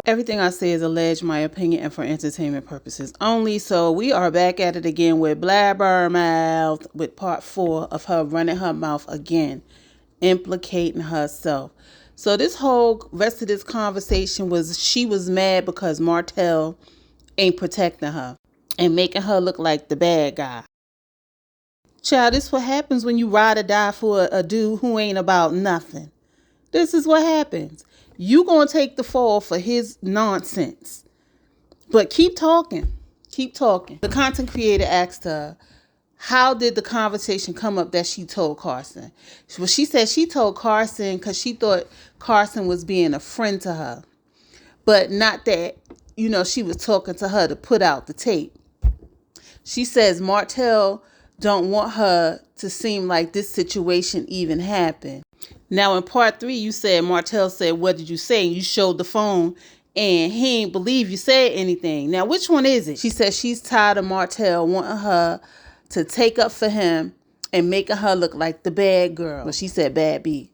Everything I say is alleged, my opinion, and for entertainment purposes only. So we are back at it again with Blabbermouth with part 4 of her running her mouth again, implicating herself. So this whole rest of this conversation was she was mad because Martell ain't protecting her and making her look like the bad guy. Child, this what happens when you ride or die for a dude who ain't about nothing. This is what happens. You gonna take the fall for his nonsense. But keep talking. Keep talking. The content creator asked her, how did the conversation come up that she told Carson? Well, she said she told Carson because she thought Carson was being a friend to her. But not that, she was talking to her to put out the tape. She says Martell don't want her to seem like this situation even happened. Now, in part 3, you said Martell said, what did you say? You showed the phone and he ain't believe you said anything. Now, which one is it? She said she's tired of Martell wanting her to take up for him and making her look like the bad girl. Well, she said bad B,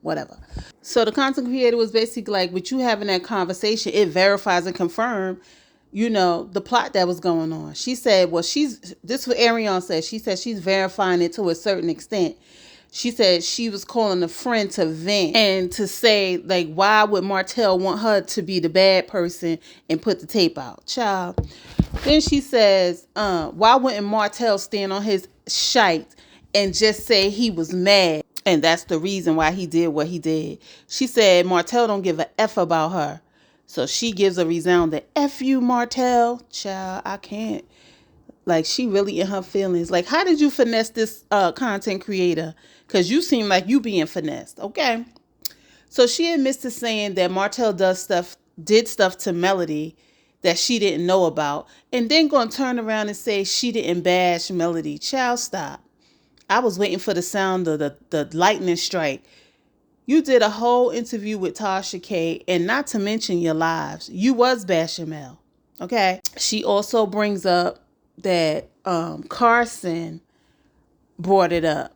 whatever. So the content creator was basically like, with you having that conversation, it verifies and confirms, the plot that was going on. She said, well, this is what Ariane said. She said she's verifying it to a certain extent. She said she was calling a friend to vent and to say, like, why would Martell want her to be the bad person and put the tape out? Child. Then she says, why wouldn't Martell stand on his shite and just say he was mad? And that's the reason why he did what he did. She said Martell don't give a F about her. So she gives a resounding F you, Martell. Child, I can't. Like, she really in her feelings. Like, how did you finesse this content creator? Because you seem like you being finessed. Okay. So she admits to saying that Martell did stuff to Melody that she didn't know about. And then going to turn around and say she didn't bash Melody. Child, stop. I was waiting for the sound of the lightning strike. You did a whole interview with Tasha K. And not to mention your lives. You was bashing Mel. Okay. She also brings up that Carson brought it up.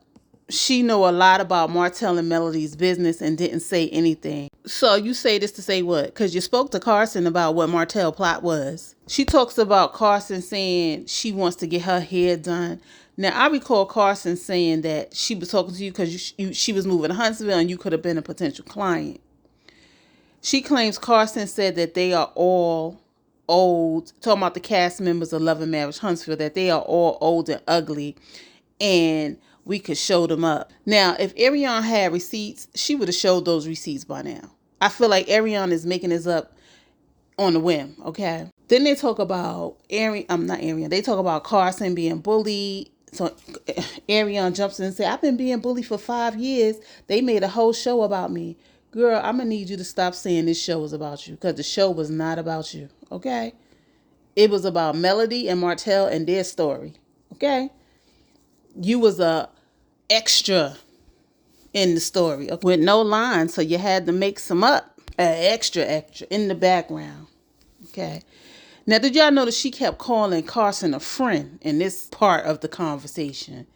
She know a lot about Martell and Melody's business and didn't say anything. So you say this to say what? Because you spoke to Carson about what Martell plot was. She talks about Carson saying she wants to get her hair done. Now, I recall Carson saying that she was talking to you because she was moving to Huntsville and you could have been a potential client. She claims Carson said that they are all old, talking about the cast members of Love and Marriage Huntsville, that they are all old and ugly and we could show them up. Now, if Ariane had receipts, she would have showed those receipts by now. I feel like Ariane is making this up on the whim, okay? Then they talk about they talk about Carson being bullied. So Ariane jumps in and says, I've been being bullied for 5 years. They made a whole show about me. Girl, I'm going to need you to stop saying this show is about you, because the show was not about you, okay? It was about Melody and Martell and their story, okay? You was a extra in the story with no lines, so you had to make some up. Extra in the background, okay? Now, did y'all notice she kept calling Carson a friend in this part of the conversation?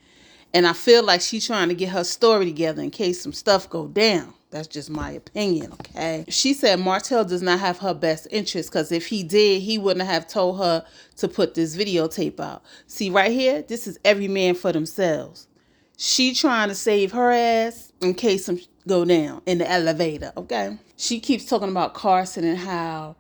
And I feel like she's trying to get her story together in case some stuff go down. That's just my opinion, okay? She said Martell does not have her best interest because if he did, he wouldn't have told her to put this videotape out. See, right here, this is every man for themselves. She trying to save her ass in case some go down in the elevator, okay? She keeps talking about Carson and how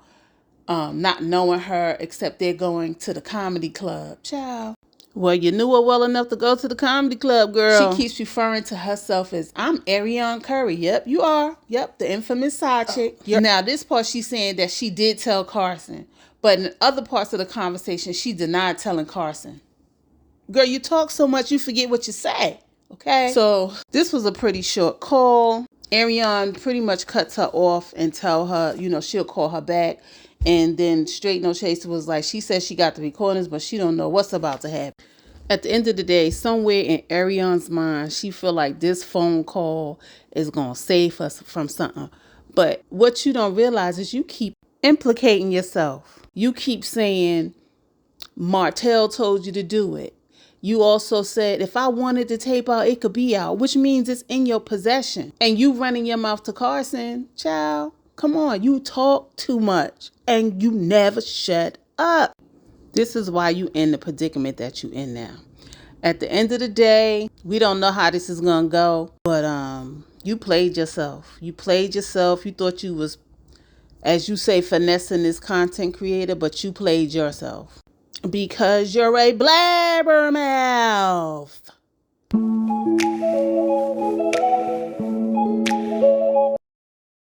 not knowing her except they're going to the comedy club. Child. Well, you knew her well enough to go to the comedy club, girl. She keeps referring to herself as, I'm Ariane Curry. Yep, you are. Yep, the infamous side chick. Now, this part she's saying that she did tell Carson. But in other parts of the conversation, she denied telling Carson. Girl, you talk so much, you forget what you say. Okay? So, this was a pretty short call. Ariane pretty much cuts her off and tell her, she'll call her back. And then Straight No Chaser was like, she says she got the recordings, but she don't know what's about to happen. At the end of the day, somewhere in Ariane's mind, she feel like this phone call is going to save us from something. But what you don't realize is you keep implicating yourself. You keep saying, Martell told you to do it. You also said, if I wanted the tape out, it could be out, which means it's in your possession. And you running your mouth to Carson, child. Come on, you talk too much and you never shut up. This is why you in the predicament that you in now. At the end of the day, we don't know how this is gonna go, but you played yourself. You played yourself. You thought you was, as you say, finessing this content creator, but you played yourself because you're a blabbermouth.